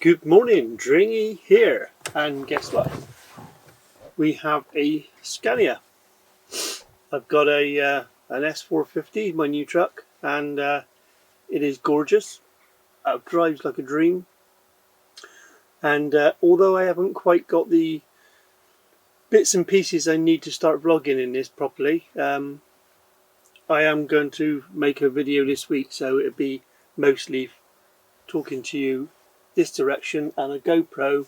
Good morning, Dringy here, and guess what? We have a Scania. I've got an S450, my new truck, and it is gorgeous. It drives like a dream. And although I haven't quite got the bits and pieces I need to start vlogging in this properly, I am going to make a video this week, so it'll be mostly talking to you this direction and a GoPro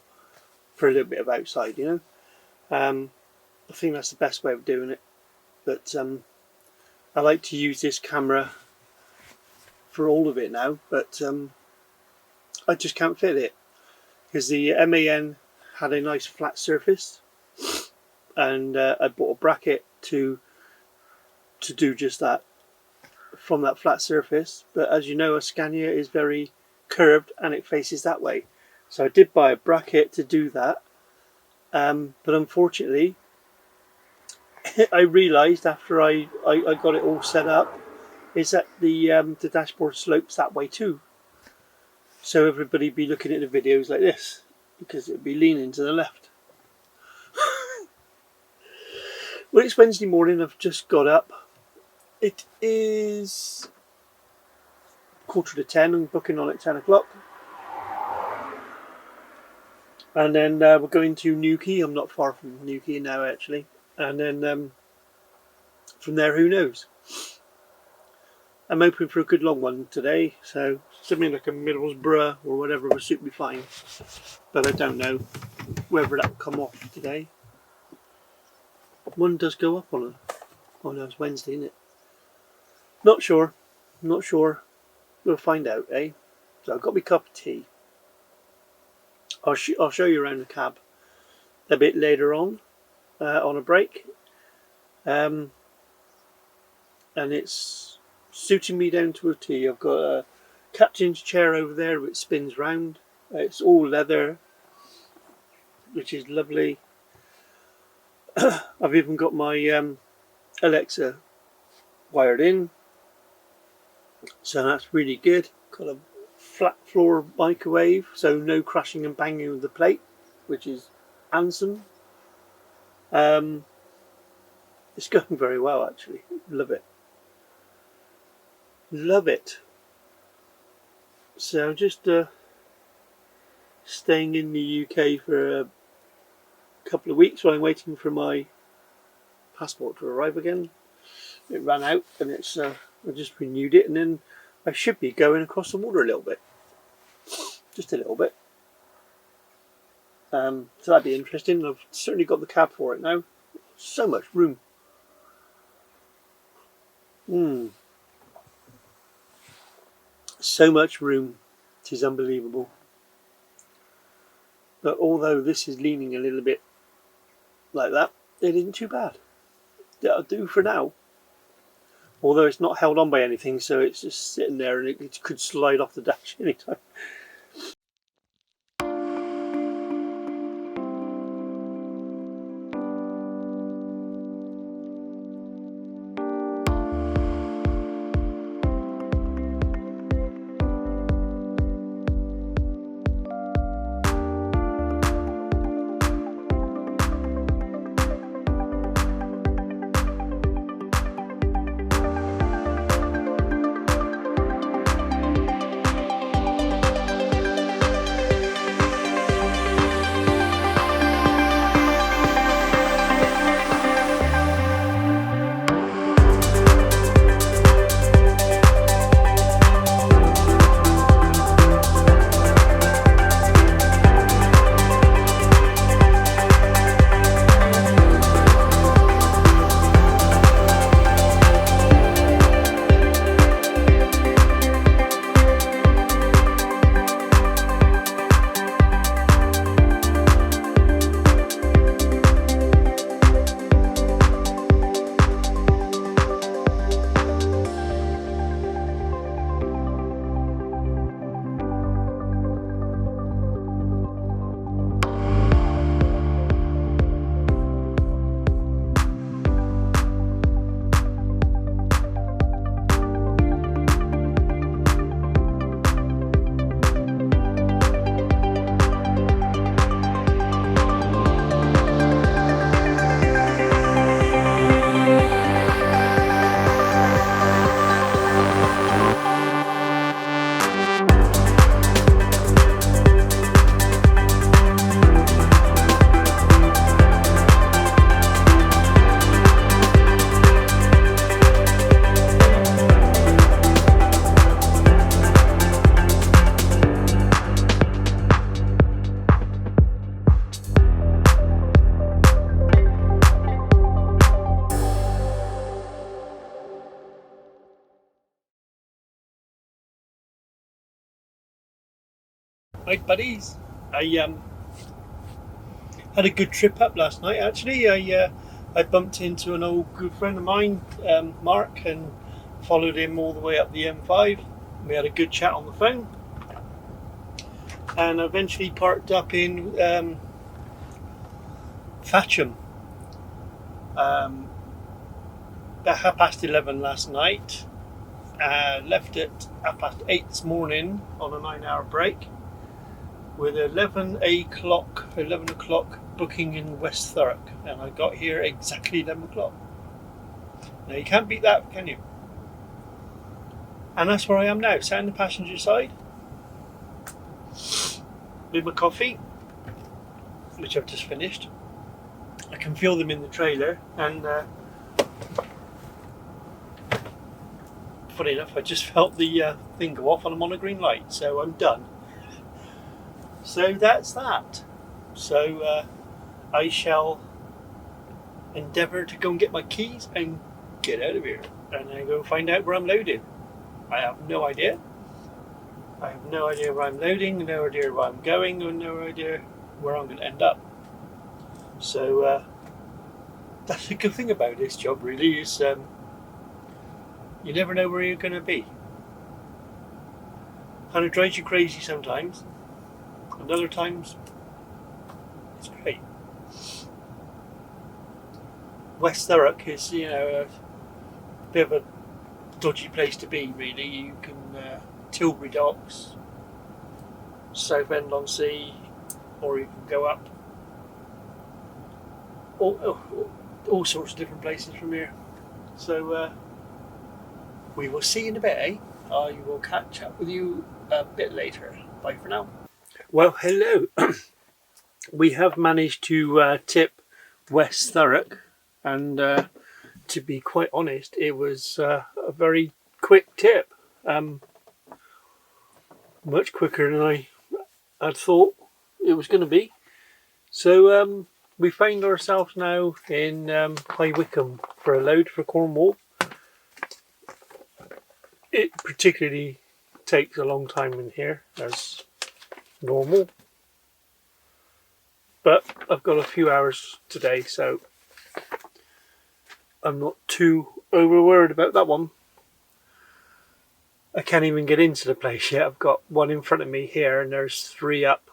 for a little bit of outside, I think that's the best way of doing it. But I like to use this camera for all of it now, but I just can't fit it because the MAN had a nice flat surface, and I bought a bracket to do just that from that flat surface. But as you know, a Scania is very curved and it faces that way, so I did buy a bracket to do that, but unfortunately I realised after I got it all set up is that the dashboard slopes that way too, so everybody be looking at the videos like this because it would be leaning to the left. Well, it's Wednesday morning, I've just got up. It is 9:45, I'm booking on at 10 o'clock. And then we're going to Newquay. I'm not far from Newquay now, actually. And then from there, who knows? I'm hoping for a good long one today, so something like a Middlesbrough or whatever will suit me fine. But I don't know whether that will come off today. One does go up on a... Oh no, it's Wednesday, isn't it? Not sure. We'll find out, eh? So I've got my cup of tea. I'll show you around the cab a bit later on a break. And it's suiting me down to a T. I've got a captain's chair over there which spins round. It's all leather, which is lovely. I've even got my Alexa wired in, so that's really good. Got a flat floor microwave, so no crashing and banging with the plate, which is handsome. It's going very well, actually. Love it. So I'm just staying in the UK for a couple of weeks while I'm waiting for my passport to arrive again. It ran out, and it's I just renewed it, and then I should be going across the water a little bit, just a little bit. So that'd be interesting. I've certainly got the cab for it now. So much room. So much room. It is unbelievable. But although this is leaning a little bit like that, it isn't too bad. That'll do for now. Although it's not held on by anything, so it's just sitting there and it could slide off the dash anytime. Right, buddies. I had a good trip up last night. Actually, I bumped into an old good friend of mine, Mark, and followed him all the way up the M5. We had a good chat on the phone, and eventually parked up in Thatcham. About 11:30 last night. Left at 8:30 this morning on a 9-hour break, with 11 o'clock booking in West Thurrock, and I got here exactly 11 o'clock. Now you can't beat that, can you? And that's where I am now, sat in the passenger side with my coffee, which I've just finished. I can feel them in the trailer, and funny enough, I just felt the thing go off and I'm on a green light, so I'm done. So that's that. So I shall endeavour to go and get my keys and get out of here, and then go find out where I'm loading. I have no idea. I have no idea where I'm loading, no idea where I'm going, and no idea where I'm going to end up. So that's a good thing about this job, really, is you never know where you're going to be. And it drives you crazy sometimes, and other times it's great. West Thurrock is, a bit of a dodgy place to be, really. You can Tilbury Docks, Southend-on-Sea, or you can go up all sorts of different places from here. So we will see in a bit, eh? I will catch up with you a bit later. Bye for now. Well, hello. We have managed to tip West Thurrock, and to be quite honest, it was a very quick tip. Much quicker than I had thought it was going to be. So we find ourselves now in High Wycombe for a load for Cornwall. It particularly takes a long time in here, as normal. But I've got a few hours today, so I'm not too overworried about that one. I can't even get into the place yet. I've got one in front of me here, and there's 3 up,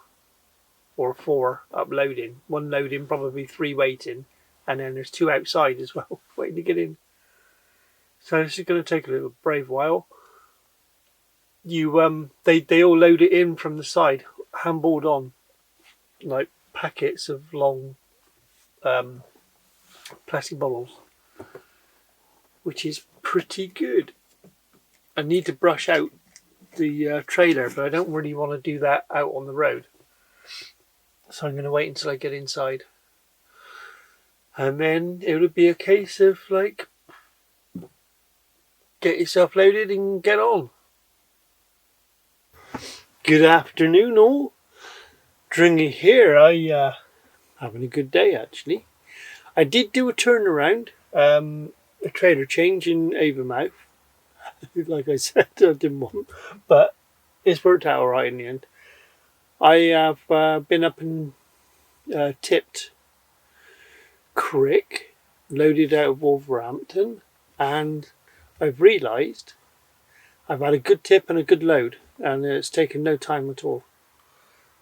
or 4 uploading. 1 loading, probably 3 waiting, and then there's 2 outside as well, waiting to get in. So this is going to take a little brave while. They all load it in from the side, handballed on, like packets of long plastic bottles, which is pretty good. I need to brush out the trailer, but I don't really want to do that out on the road. So I'm going to wait until I get inside. And then it would be a case of, like, get yourself loaded and get on. Good afternoon, all. Dringy here. I having a good day, actually. I did do a turnaround, a trailer change in Avonmouth. Like I said, I didn't want, but it's worked out all right in the end. I have been up and tipped Crick, loaded out of Wolverhampton, and I've realised I've had a good tip and a good load, and it's taken no time at all.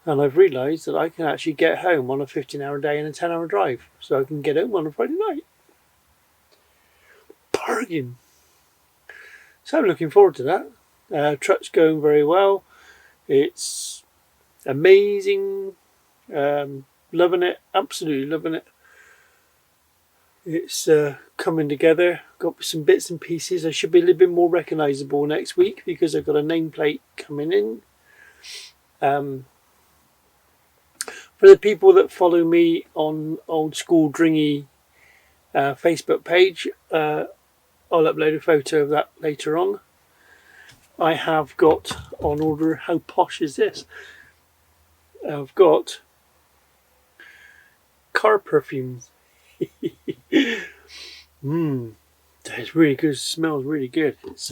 And I've realised that I can actually get home on a 15-hour day and a 10-hour drive, so I can get home on a Friday night. Bargain! So I'm looking forward to that. Truck's going very well. It's amazing. Loving it. Absolutely loving it. It's coming together. Got some bits and pieces. I should be a little bit more recognisable next week because I've got a nameplate coming in. For the people that follow me on Old School Dringy Facebook page, I'll upload a photo of that later on. I have got on order, how posh is this? I've got car perfumes. That's really good. It smells really good. It's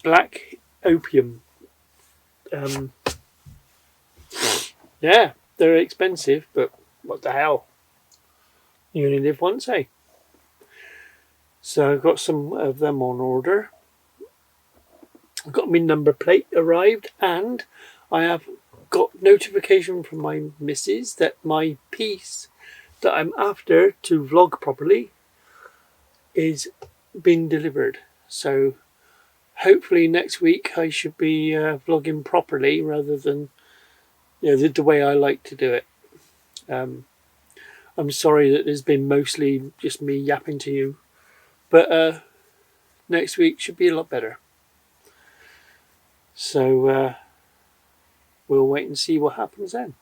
black opium yeah, they're expensive, but what the hell? You only live once, eh? So I've got some of them on order. I've got my number plate arrived, and I have got notification from my missus that my piece that I'm after to vlog properly is being delivered. So hopefully next week I should be vlogging properly rather than the way I like to do it. I'm sorry that there's been mostly just me yapping to you, but next week should be a lot better. So we'll wait and see what happens then.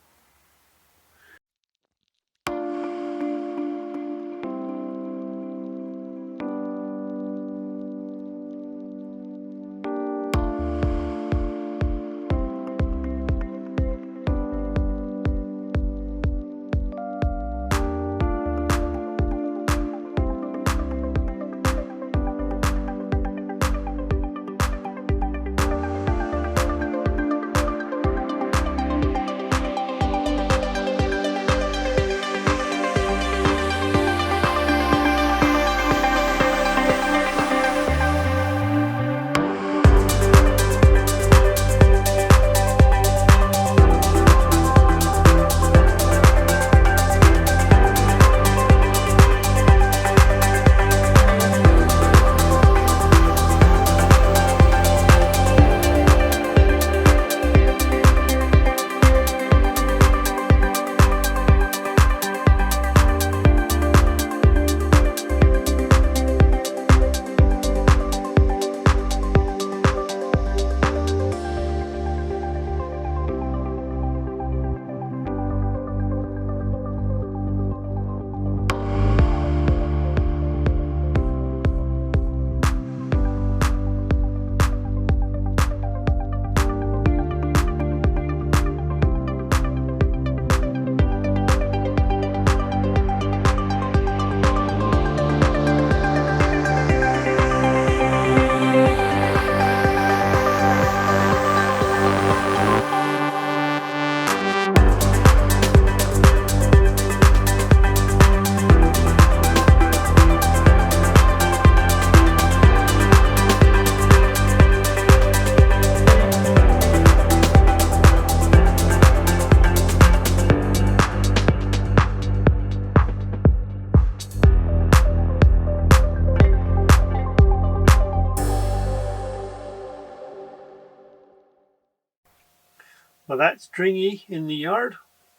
Well, that's Dringy in the yard,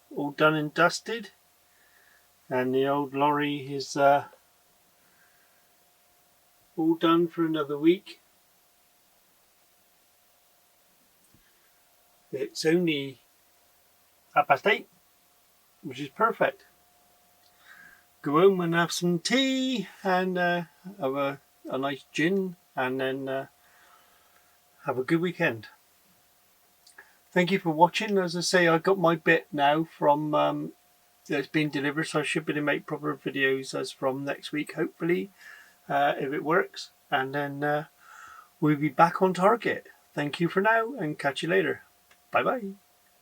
all done and dusted, and the old lorry is all done for another week. It's only 8:30, which is perfect. Go home and have some tea and have a nice gin, and then have a good weekend. Thank you for watching. As I say, I got my bit now from it's been delivered, so I should be able to make proper videos as from next week, hopefully, if it works. And then we'll be back on target. Thank you for now, and catch you later. Bye bye.